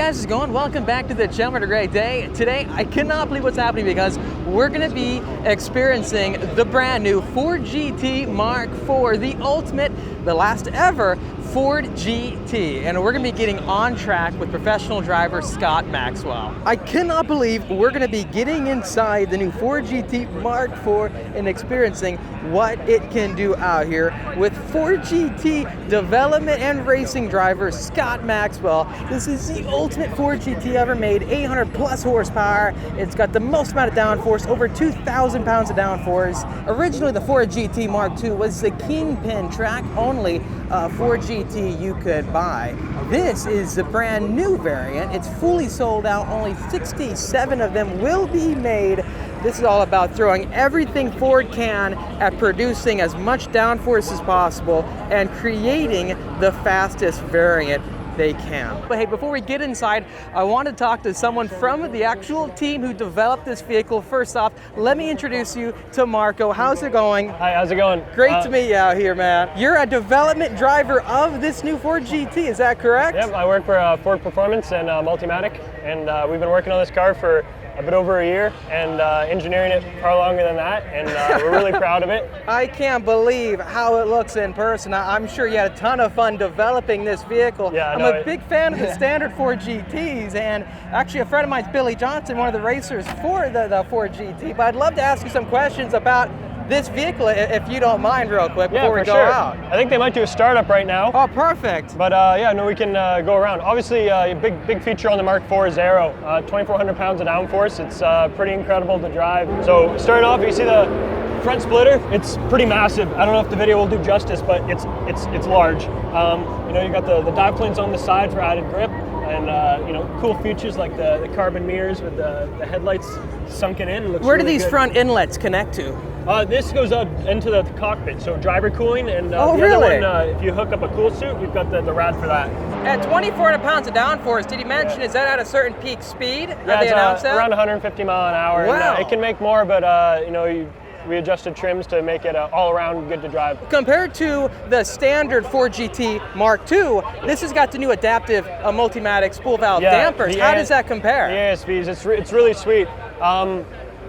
guys, how's it going? Welcome back to the channel. What a great day. Today, I cannot believe what's happening because we're going to be experiencing the brand new Ford GT Mark IV, the ultimate, the last ever Ford GT. And we're going to be getting on track with professional driver Scott Maxwell. I cannot believe we're going to be getting inside the new Ford GT Mark IV and experiencing what it can do out here with Ford GT development and racing driver Scott Maxwell. This is the ultimate Ford GT ever made, 800 plus horsepower. It's got the most amount of downforce, over 2,000 pounds of downforce. Originally, the Ford GT Mark II was the kingpin track only Ford GT you could buy. This is the brand new variant. It's fully sold out. Only 67 of them will be made. This is all about throwing everything Ford can at producing as much downforce as possible and creating the fastest variant they can. But hey, before we get inside, I want to talk to someone from the actual team who developed this vehicle. First off, let me introduce you to Marco. How's it going? Hi, how's it going? Great to meet you out here, man. You're a development driver of this new Ford GT, is that correct? Yep, I work for Ford Performance and Multimatic, and we've been working on this car for a bit over a year and engineering it far longer than that, and we're really proud of it. I can't believe how it looks in person. I'm sure you had a ton of fun developing this vehicle. Yeah, I'm a big fan of the standard Ford GTs, and actually a friend of mine's Billy Johnson, one of the racers for the Ford GT. But I'd love to ask you some questions about this vehicle, if you don't mind, real quick, before we go out. I think they might do a startup right now. Oh, perfect. But yeah, no, we can go around. Obviously, a big feature on the Mark IV is aero. 2,400 pounds of downforce. It's pretty incredible to drive. So starting off, you see the front splitter. It's pretty massive. I don't know if the video will do justice, but it's large. You know, you got the dive planes on the side for added grip, and you know, cool features like the carbon mirrors with the headlights sunken in. It looks Where do really these good. Front inlets connect to? This goes out into the cockpit, so driver cooling, and oh, the really? other one, if you hook up a cool suit, we've got the rad for that. At 2,400 pounds of downforce, did you mention, is that at a certain peak speed? Yeah, they announced it's that? around 150 mile an hour. Wow. And, it can make more, but you know, we adjusted trims to make it all around good to drive. Compared to the standard Ford GT Mark II, this has got the new adaptive Multimatic spool valve dampers. How does that compare? The ASVs, it's really sweet.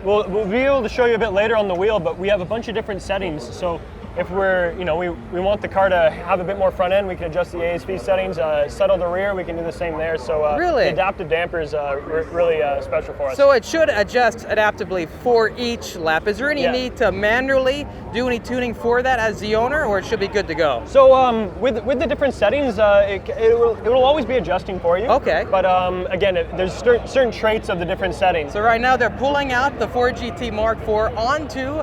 We'll be able to show you a bit later on the wheel, but we have a bunch of different settings. So if we're, you know, we want the car to have a bit more front end, we can adjust the ASV settings, settle the rear, we can do the same there. So really? The adaptive dampers really special for us. So it should adjust adaptively for each lap. Is there any need to manually do any tuning for that as the owner, or it should be good to go? So with the different settings, it will always be adjusting for you. Okay. But again, there's certain traits of the different settings. So right now they're pulling out the Ford GT Mark IV onto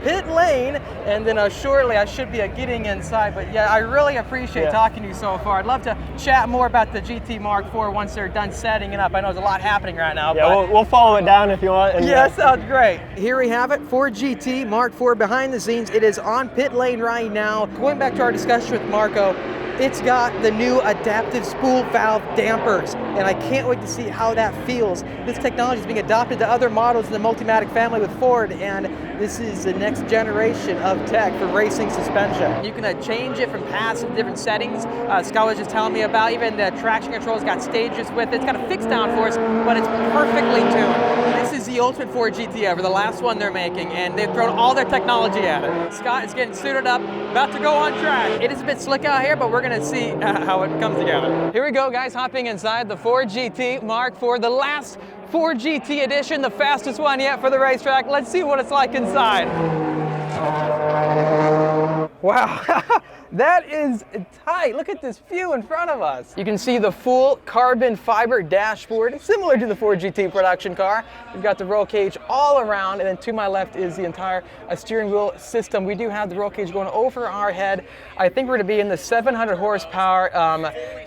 pit lane, and then shortly I should be getting inside. But yeah, I really appreciate talking to you so far. I'd love to chat more about the GT Mark IV once they're done setting it up. I know there's a lot happening right now. Yeah, but we'll follow it down if you want. And, yeah, sounds great. Here we have it, Ford GT Mark IV behind the scenes. It is on pit lane right now. Going back to our discussion with Marco, it's got the new adaptive spool valve dampers, and I can't wait to see how that feels. This technology is being adopted to other models in the Multimatic family with Ford, and this is the next generation of tech for racing suspension. You can change it from passive to different settings. Scott was just telling me about even the traction control's got stages with it. It's got a fixed downforce, but it's perfectly tuned. This is the ultimate Ford GT ever, the last one they're making, and they've thrown all their technology at it. Scott is getting suited up, about to go on track. It is a bit slick out here, but we're gonna see how it comes together. Here we go, guys, hopping inside the Ford GT Mark IV, the last Ford GT edition, the fastest one yet for the racetrack. Let's see what it's like inside. Wow, that is tight. Look at this view in front of us. You can see the full carbon fiber dashboard, similar to the Ford GT production car. We've got the roll cage all around, and then to my left is the entire steering wheel system. We do have the roll cage going over our head. I think we're gonna be in the 700 horsepower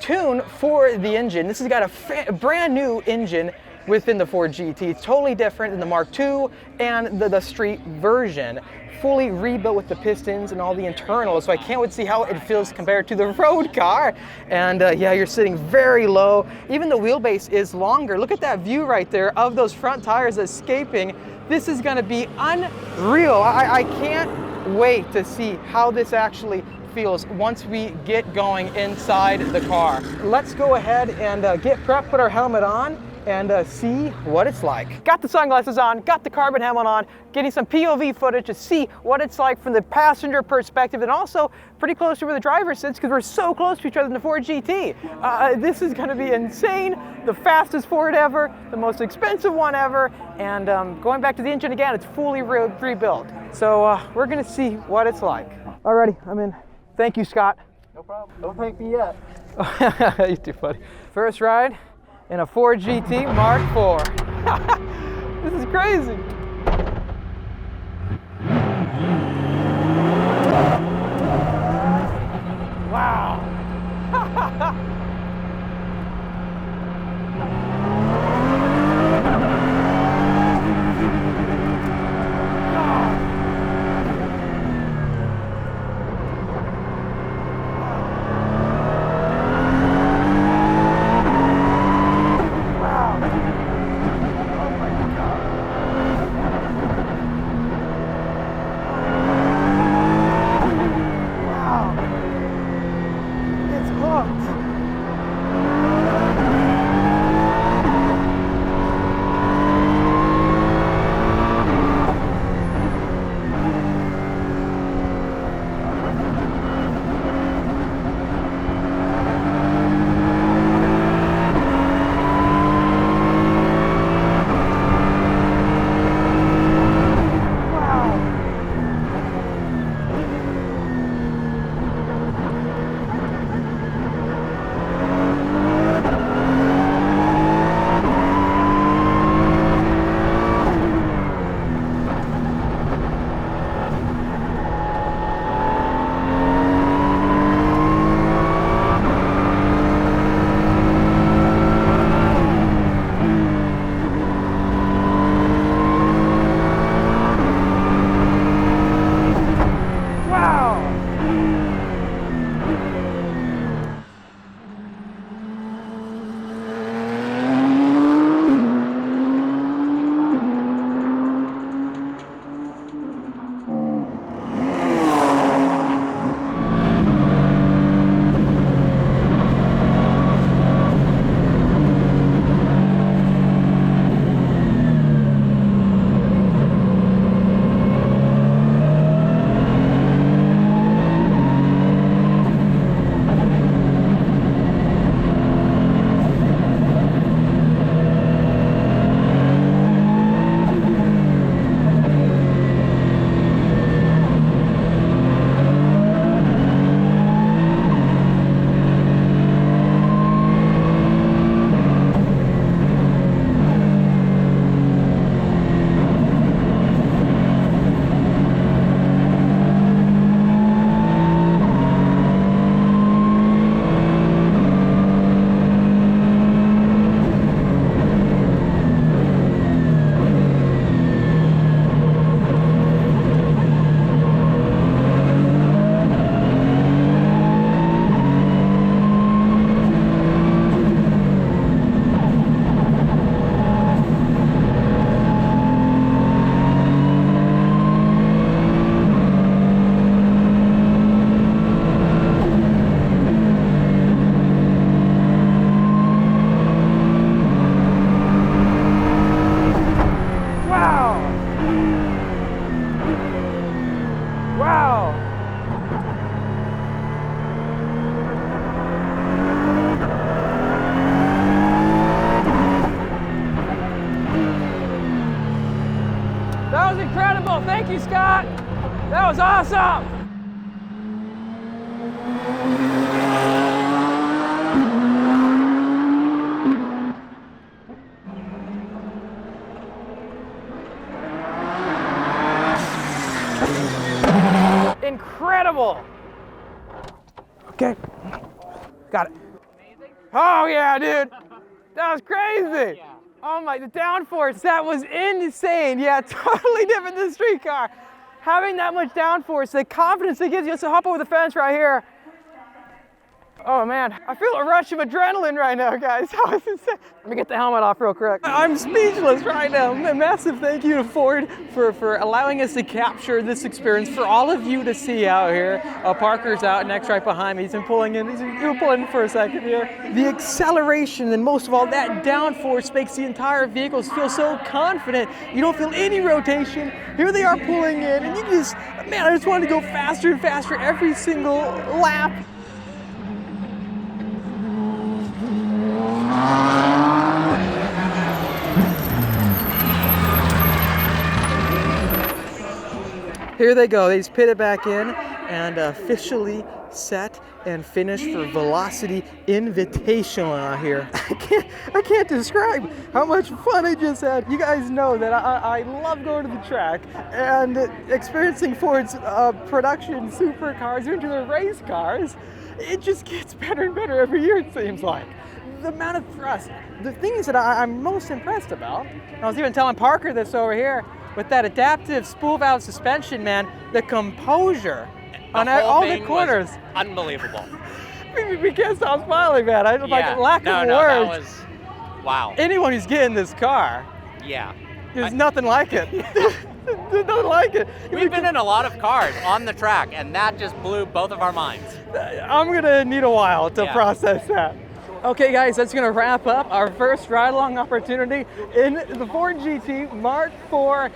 tune for the engine. This has got a brand new engine within the Ford GT. It's totally different than the Mark II and the street version. Fully rebuilt with the pistons and all the internals, so I can't wait to see how it feels compared to the road car. And yeah, you're sitting very low. Even the wheelbase is longer. Look at that view right there of those front tires escaping. This is gonna be unreal. I can't wait to see how this actually feels once we get going inside the car. Let's go ahead and get prepped, put our helmet on, and see what it's like. Got the sunglasses on, got the carbon helmet on, getting some POV footage to see what it's like from the passenger perspective, and also pretty close to where the driver sits because we're so close to each other in the Ford GT. This is gonna be insane. The fastest Ford ever, the most expensive one ever, and going back to the engine again, it's fully rebuilt. So we're gonna see what it's like. Alrighty, I'm in. Thank you, Scott. No problem. Don't thank me yet. You're too funny. First ride in a Ford GT Mark IV. This is crazy. Wow. Thank you, Scott. That was awesome. Incredible. Okay, got it. Oh yeah, dude. That was crazy. Oh my, the downforce, that was insane. Yeah, totally different than the street car. Having that much downforce, the confidence it gives you, so hop over the fence right here. Oh man, I feel a rush of adrenaline right now, guys. Let me get the helmet off real quick. I'm speechless right now. A massive thank you to Ford for allowing us to capture this experience for all of you to see out here. Parker's out next right behind me. He's been pulling in. He's been pulling in for a second here. The acceleration and most of all that downforce makes the entire vehicle feel so confident. You don't feel any rotation. Here they are pulling in and you just, man, I just wanted to go faster and faster every single lap. Here they go, they just pit it back in and officially set and finished for Velocity Invitational out here. I can't describe how much fun I just had. You guys know that I love going to the track and experiencing Ford's production supercars into their race cars. It just gets better and better every year, it seems like. The amount of thrust, the things that I'm most impressed about, I was even telling Parker this over here, with that adaptive spool valve suspension, man, the composure on all the corners. Unbelievable. We can't stop smiling, man. I like lack of words. That was, wow. Anyone who's getting this car, yeah, there's nothing like it. There's nothing like it. We've been in a lot of cars on the track, and that just blew both of our minds. I'm gonna need a while to process that. Okay guys, that's gonna wrap up our first ride-along opportunity in the Ford GT Mark IV.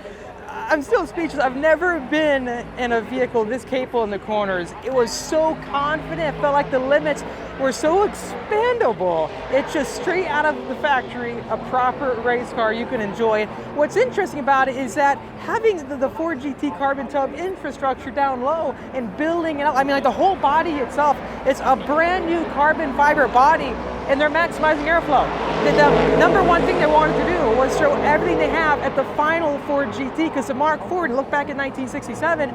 I'm still speechless. I've never been in a vehicle this capable in the corners. It was so confident. It felt like the limits were so expandable. It's just straight out of the factory, a proper race car you can enjoy. What's interesting about it is that having the Ford GT carbon tub infrastructure down low and building it up, I mean like the whole body itself, it's a brand new carbon fiber body and they're maximizing airflow. The number one thing they wanted to do was throw everything they have at the final Ford GT, because the Mark IV, look back at 1967,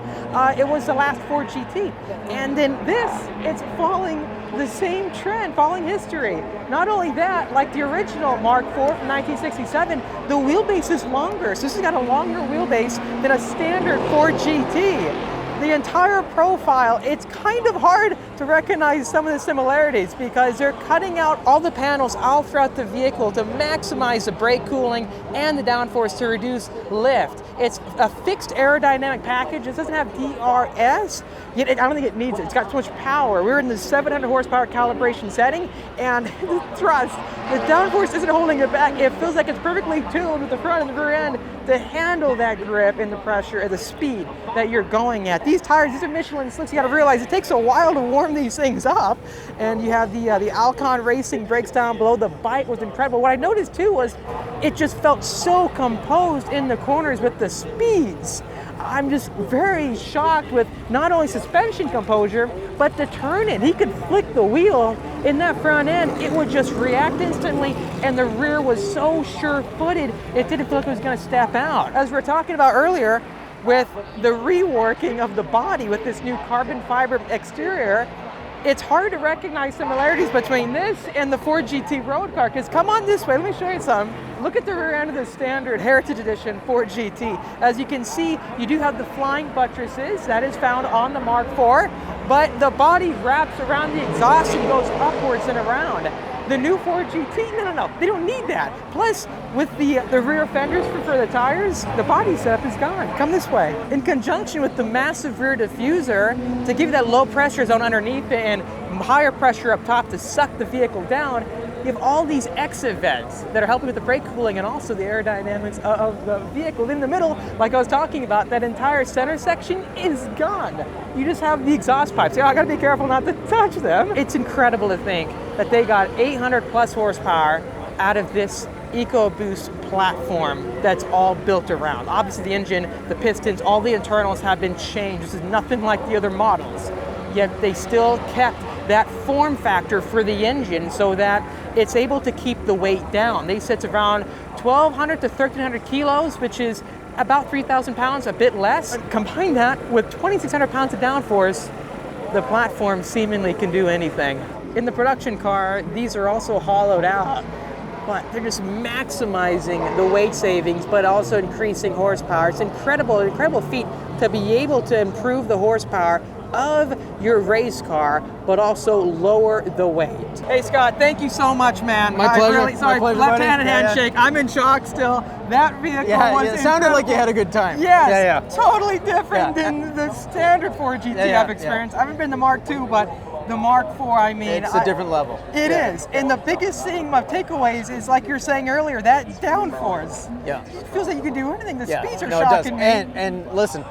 it was the last Ford GT. And then this, it's following the same trend, following history. Not only that, like the original Mark IV from 1967, the wheelbase is longer. So this has got a longer wheelbase than a standard Ford GT. The entire profile, it's kind of hard to recognize some of the similarities because they're cutting out all the panels all throughout the vehicle to maximize the brake cooling and the downforce to reduce lift. It's a fixed aerodynamic package. It doesn't have DRS, yet I don't think it needs it. It's got so much power. We're in the 700 horsepower calibration setting, and the thrust, the downforce isn't holding it back. It feels like it's perfectly tuned with the front and the rear end to handle that grip and the pressure and the speed that you're going at. These tires, these are Michelin slicks. You got to realize it takes a while to warm these things up. And you have the Alcon Racing brakes down below. The bite was incredible. What I noticed too was it just felt so composed in the corners with the speeds. I'm just very shocked with not only suspension composure, but the turn-in. He could flick the wheel in that front end. It would just react instantly, and the rear was so sure-footed, it didn't feel like it was gonna step out. As we were talking about earlier, with the reworking of the body with this new carbon fiber exterior, it's hard to recognize similarities between this and the Ford GT road car, because come on this way, let me show you some. Look at the rear end of the standard Heritage Edition Ford GT. As you can see, you do have the flying buttresses that is found on the Mark IV, but the body wraps around the exhaust and goes upwards and around. The new Ford GT, no, they don't need that. Plus, with the rear fenders for the tires, the body setup is gone. Come this way. In conjunction with the massive rear diffuser to give you that low pressure zone underneath it and higher pressure up top to suck the vehicle down, you have all these exit vents that are helping with the brake cooling and also the aerodynamics of the vehicle. In the middle, like I was talking about, that entire center section is gone. You just have the exhaust pipes. I gotta be careful not to touch them. It's incredible to think that they got 800 plus horsepower out of this EcoBoost platform that's all built around. Obviously the engine, the pistons, all the internals have been changed. This is nothing like the other models. Yet they still kept that form factor for the engine so that it's able to keep the weight down. They sit around 1,200 to 1,300 kilos, which is about 3,000 pounds, a bit less. Combine that with 2,600 pounds of downforce, the platform seemingly can do anything. In the production car, these are also hollowed out, but they're just maximizing the weight savings, but also increasing horsepower. It's incredible feat to be able to improve the horsepower of your race car, but also lower the weight. Hey Scott, thank you so much, man. My pleasure. Really, sorry, My pleasure, buddy. left-handed Yeah, yeah. handshake. I'm in shock still. That vehicle was it sounded like you had a good time. Yes, Yeah, yeah. totally different Yeah. than the standard 4 GT Yeah, yeah, I've experienced. I haven't been to Mark II, but the Mark IV, I mean, It's a different level. It Yeah. is, and the biggest thing, my takeaways is like you're saying earlier, that downforce. Yeah. It feels like you can do anything. The Yeah. speeds are No, it does. shocking me. And listen,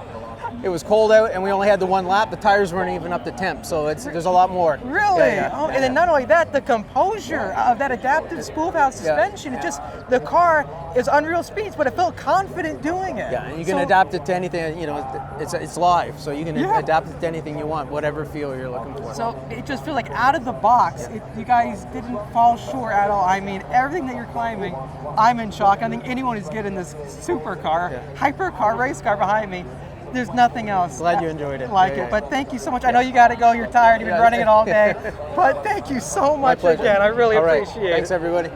it was cold out and we only had the one lap. The tires weren't even up to temp, so there's a lot more. Really? Yeah, yeah, Oh, yeah, and then yeah. not only that, the composure of that adaptive spool valve suspension, it just, the car is unreal speeds, but it felt confident doing it. Yeah, and you can So- adapt it to anything. You know, it's live, so you can Yeah. adapt it to anything you want, whatever feel you're looking for. So it just feels like out of the box, you guys didn't fall short at all. I mean, everything that you're claiming, I'm in shock. I think anyone who's getting this supercar, hypercar, race car behind me, there's nothing else. Glad you enjoyed it. Like Yeah, it. yeah. But thank you so much. I know you got to go. You're tired. You've been running it all day. But thank you so My much pleasure. again. I really All right. appreciate it. Thanks, everybody.